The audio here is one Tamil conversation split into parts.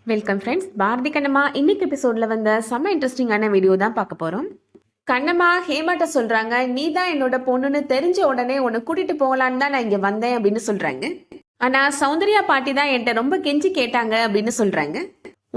Welcome friends. பாரதி கண்ணம்மா இன்னைக்கு எபிசோட்ல வந்த செம்ம இன்ட்ரெஸ்டிங்கான வீடியோ தான் பார்க்க போறோம். கண்ணம்மா ஹேமாட்ட சொல்றாங்க, நீ தான் என்னோட பொண்ணுன்னு தெரிஞ்ச உடனே உன்னை கூட்டிட்டு போகலான்னு தான் நான் இங்க வந்தேன் அப்படின்னு சொல்றாங்க. ஆனா சௌந்தர்யா பாட்டி தான் என்கிட்ட ரொம்ப கெஞ்சி கேட்டாங்க அப்படின்னு சொல்றாங்க.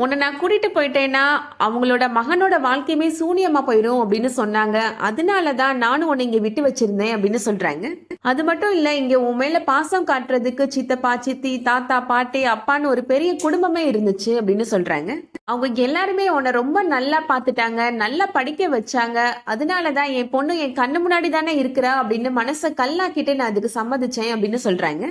உன்னை நான் கூட்டிட்டு போயிட்டேன்னா அவங்களோட மகனோட வாழ்க்கையுமே சூனியமா போயிடும் அப்படின்னு சொன்னாங்க. அதனாலதான் நானும் உன்னை இங்க விட்டு வச்சிருந்தேன் அப்படின்னு சொல்றாங்க. அது மட்டும் இல்ல, இங்க உன் மேல பாசம் காட்டுறதுக்கு சித்தப்பா, சித்தி, தாத்தா, பாட்டி, அப்பான்னு ஒரு பெரிய குடும்பமே இருந்துச்சு அப்படின்னு சொல்றாங்க. அவங்க எல்லாருமே உன்னை ரொம்ப நல்லா பாத்துட்டாங்க, நல்லா படிக்க வச்சாங்க. அதனாலதான் என் பொண்ணு என் கண்ணு முன்னாடி தானே இருக்கிறா அப்படின்னு மனசை கல்லாக்கிட்டு நான் அதுக்கு சம்மதிச்சேன் அப்படின்னு சொல்றாங்க.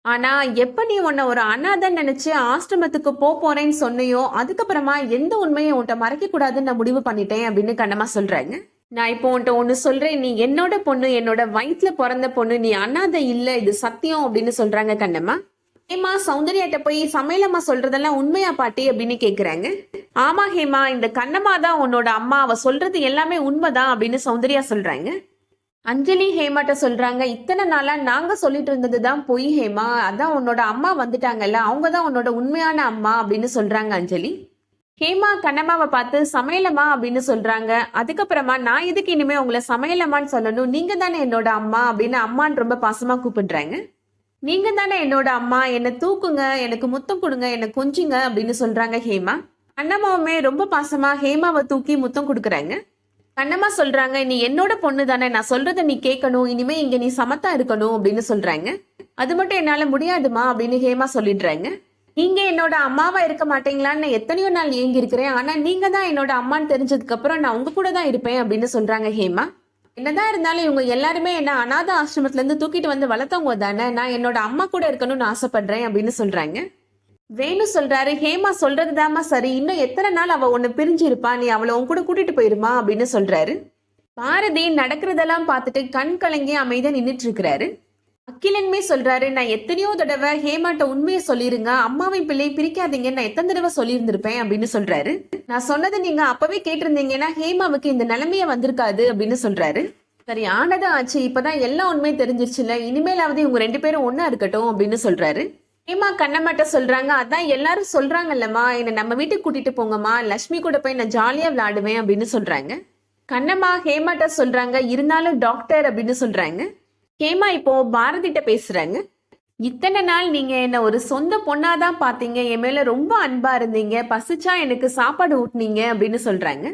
ஆனா எப்ப நீ உன்னை ஒரு அனாதன் நினைச்சு ஆசிரமத்துக்கு போறேன்னு சொன்னியோ அதுக்கப்புறமா எந்த உண்மையை உன்கிட்ட மறைக்க கூடாதுன்னு நான் முடிவு பண்ணிட்டேன் அப்படின்னு கண்ணம்மா சொல்றாங்க. நான் இப்போ உன்கிட்ட ஒண்ணு சொல்றேன், நீ என்னோட பொண்ணு, என்னோட வயிற்றுல பிறந்த பொண்ணு, நீ அனாதை இல்ல, இது சத்தியம் அப்படின்னு சொல்றாங்க கண்ணம்மா. ஹேமா சௌந்தர்யாட்ட போய் சமையலம்மா சொல்றதெல்லாம் உண்மையா பாட்டி அப்படின்னு கேக்குறாங்க. ஆமா ஹேமா, இந்த கண்ணம்மா தான் உன்னோட அம்மா, அவ சொல்றது எல்லாமே உண்மைதான் அப்படின்னு சௌந்தர்யா சொல்றாங்க. அஞ்சலி ஹேமாட்ட சொல்றாங்க, இத்தனை நாளா நாங்க சொல்லிட்டு இருந்ததுதான் பொய் ஹேமா, அதான் உன்னோட அம்மா வந்துட்டாங்கல்ல, அவங்கதான் உன்னோட உண்மையான அம்மா அப்படின்னு சொல்றாங்க அஞ்சலி. ஹேமா கண்ணம்மாவை பார்த்து சமையலம்மா அப்படின்னு சொல்றாங்க. அதுக்கப்புறமா நான் எதுக்கு இனிமே உங்களை சமையலம்மான்னு சொல்லணும், நீங்க தானே என்னோட அம்மா அப்படின்னு அம்மான்னு ரொம்ப பாசமா கூப்பிடுறாங்க. நீங்க தானே என்னோட அம்மா, என்னை தூக்குங்க, எனக்கு முத்தம் கொடுங்க, என்னை கொஞ்சுங்க அப்படின்னு சொல்றாங்க ஹேமா. கண்ணம்மாவுமே ரொம்ப பாசமா ஹேமாவை தூக்கி முத்தம் கொடுக்குறாங்க. கண்ணம்மா சொல்றாங்க, நீ என்னோட பொண்ணு தானே, நான் சொல்றதை நீ கேட்கணும், இனிமே இங்க நீ சமத்தா இருக்கணும் அப்படின்னு சொல்றாங்க. அது மட்டும் என்னால முடியாதுமா அப்படின்னு ஹேமா சொல்லிடுறாங்க. நீங்க என்னோட அம்மாவா இருக்க மாட்டீங்களான்னு எத்தனையோ நாள் ஏங்கி இருக்கிறேன், ஆனா நீங்க தான் என்னோட அம்மான்னு தெரிஞ்சதுக்கு அப்புறம் நான் உங்க கூட தான் இருப்பேன் அப்படின்னு சொல்றாங்க ஹேமா. என்னதான் இருந்தாலும் இவங்க எல்லாருமே என்ன அநாத ஆசிரமத்துல இருந்து தூக்கிட்டு வந்து வளர்த்தவங்க தானே, நான் என்னோட அம்மா கூட இருக்கணும்னு ஆசைப்படுறேன் அப்படின்னு சொல்றாங்க. வேணு சொல்றாரு, ஹேமா சொல்றதுதாமா சரி, இன்னும் எத்தனை நாள் அவ ஒன்னு பிரிஞ்சு இருப்பா, நீ அவளை உன் கூட கூட்டிட்டு போயிருமா அப்படின்னு சொல்றாரு. பாரதி நடக்கிறதெல்லாம் பார்த்துட்டு கண் கலங்கி அமைதியா நின்றுட்டு இருக்கிறாரு. அகிலன்மே சொல்றாரு, நான் எத்தனையோ தடவை ஹேமாட்ட உண்மையை சொல்லிருங்க, அம்மாவின் பிள்ளையை பிரிக்காதீங்க, நான் எத்தனை தடவை சொல்லியிருந்திருப்பேன் அப்படின்னு சொல்றாரு. நான் சொன்னதை நீங்க அப்பவே கேட்டிருந்தீங்கன்னா ஹேமாவுக்கு இந்த நிலைமைய வந்திருக்காது அப்படின்னு சொல்றாரு. சரி ஆனதான் ஆச்சு, இப்பதான் எல்லா உண்மையும் தெரிஞ்சிருச்சுல, இனிமேலாவது இவங்க ரெண்டு பேரும் ஒன்னா இருக்கட்டும் அப்படின்னு சொல்றாரு. ஹேமா கண்ணம்மாட்ட சொல்றாங்க, அதான் எல்லாரும் சொல்றாங்கல்லம்மா, என்னை நம்ம வீட்டுக்கு கூட்டிட்டு போங்கம்மா, லட்சுமி கூட போய் நான் ஜாலியா விளையாடுவேன் அப்படின்னு சொல்றாங்க. கண்ணம்மா ஹேமாட்ட சொல்றாங்க, இருந்தாலும் டாக்டர் அப்படின்னு சொல்றாங்க. ஹேமா இப்போ பாரதிட்ட பேசுறாங்க. இத்தனை நாள் நீங்க என்ன ஒரு சொந்த பொண்ணாதான் பாத்தீங்க, என் மேல ரொம்ப அன்பா இருந்தீங்க, பசிச்சா எனக்கு சாப்பாடு ஊட்டினீங்க அப்படின்னு சொல்றாங்க.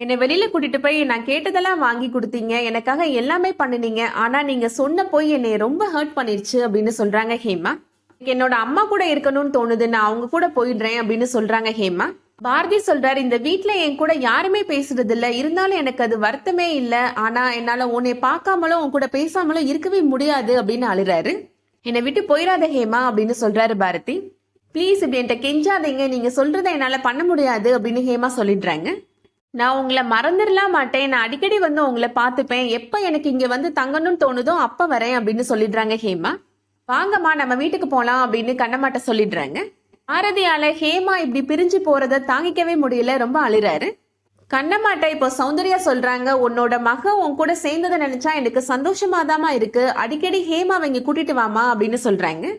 என்னை வெளியில கூட்டிட்டு போய் நான் கேட்டதெல்லாம் வாங்கி கொடுத்தீங்க, எனக்காக எல்லாமே பண்ணினீங்க, ஆனா நீங்க சொன்ன போய் என்னை ரொம்ப ஹர்ட் பண்ணிருச்சு அப்படின்னு சொல்றாங்க ஹேமா. என்னோட அம்மா கூட இருக்கணும்னு தோணுது, நான் அவங்க கூட போயிடுறேன் அப்படின்னு சொல்றாங்க ஹேமா. பாரதி சொல்றாரு, இந்த வீட்டுல என் கூட யாருமே பேசுறது இல்ல, இருந்தாலும் எனக்கு அது வருத்தமே இல்ல, ஆனா என்னால உன்னை பார்க்காமலும் உன் கூட பேசாமலும் இருக்கவே முடியாது அப்படின்னு அழுறாரு. என்னை விட்டு போயிடாத ஹேமா அப்படின்னு சொல்றாரு பாரதி. பிளீஸ் இப்படி என்கிட்ட கெஞ்சாதீங்க, நீங்க சொல்றதை என்னால பண்ண முடியாது அப்படின்னு ஹேமா சொல்லிடுறாங்க. நான் உங்களை மறந்துடலாம் மாட்டேன், நான் அடிக்கடி வந்து உங்களை பார்த்துப்பேன், எப்ப எனக்கு இங்க வந்து தங்கணும்னு தோணுதோ அப்ப வரேன் அப்படின்னு சொல்லிடுறாங்க ஹேமா. வாங்கம்மா நம்ம வீட்டுக்கு போலாம் அப்படின்னு கண்ணம்மாட்ட சொல்லிடுறாங்க. பாரதியால ஹேமா இப்படி பிரிஞ்சு போறத தாங்கிக்கவே முடியல, ரொம்ப அழுறாரு. கண்ணம்மாட்ட இப்போ சௌந்தர்யா சொல்றாங்க, உன்னோட மக உன் கூட சேர்ந்ததை நினைச்சா எனக்கு சந்தோஷமாதாமா இருக்கு, அடிக்கடி ஹேமாவை இங்க கூட்டிட்டு வாமா அப்படின்னு சொல்றாங்க.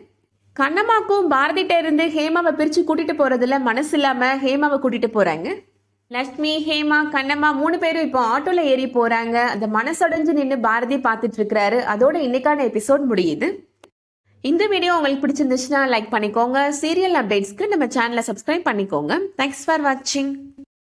கண்ணம்மாக்கும் பாரதிட்ட இருந்து ஹேமாவை பிரிச்சு கூட்டிட்டு போறதுல மனசு இல்லாம ஹேமாவை கூட்டிட்டு போறாங்க. லட்சுமி, ஹேமா, கண்ணம்மா 3 பேரும் இப்போ ஆட்டோல ஏறி போறாங்க. அந்த மனசடைஞ்சு நின்று பாரதி பார்த்துட்டு இருக்கிறாரு. அதோட இன்னைக்கான எபிசோட் முடியுது. இந்த வீடியோ உங்களுக்கு பிடிச்சிருந்துச்சுன்னா லைக் பண்ணிக்கோங்க. சீரியல் அப்டேட்ஸ்க்கு நம்ம சேனலை சப்ஸ்கிரைப் பண்ணிக்கோங்க. தேங்க்ஸ் ஃபார் வாட்சிங்.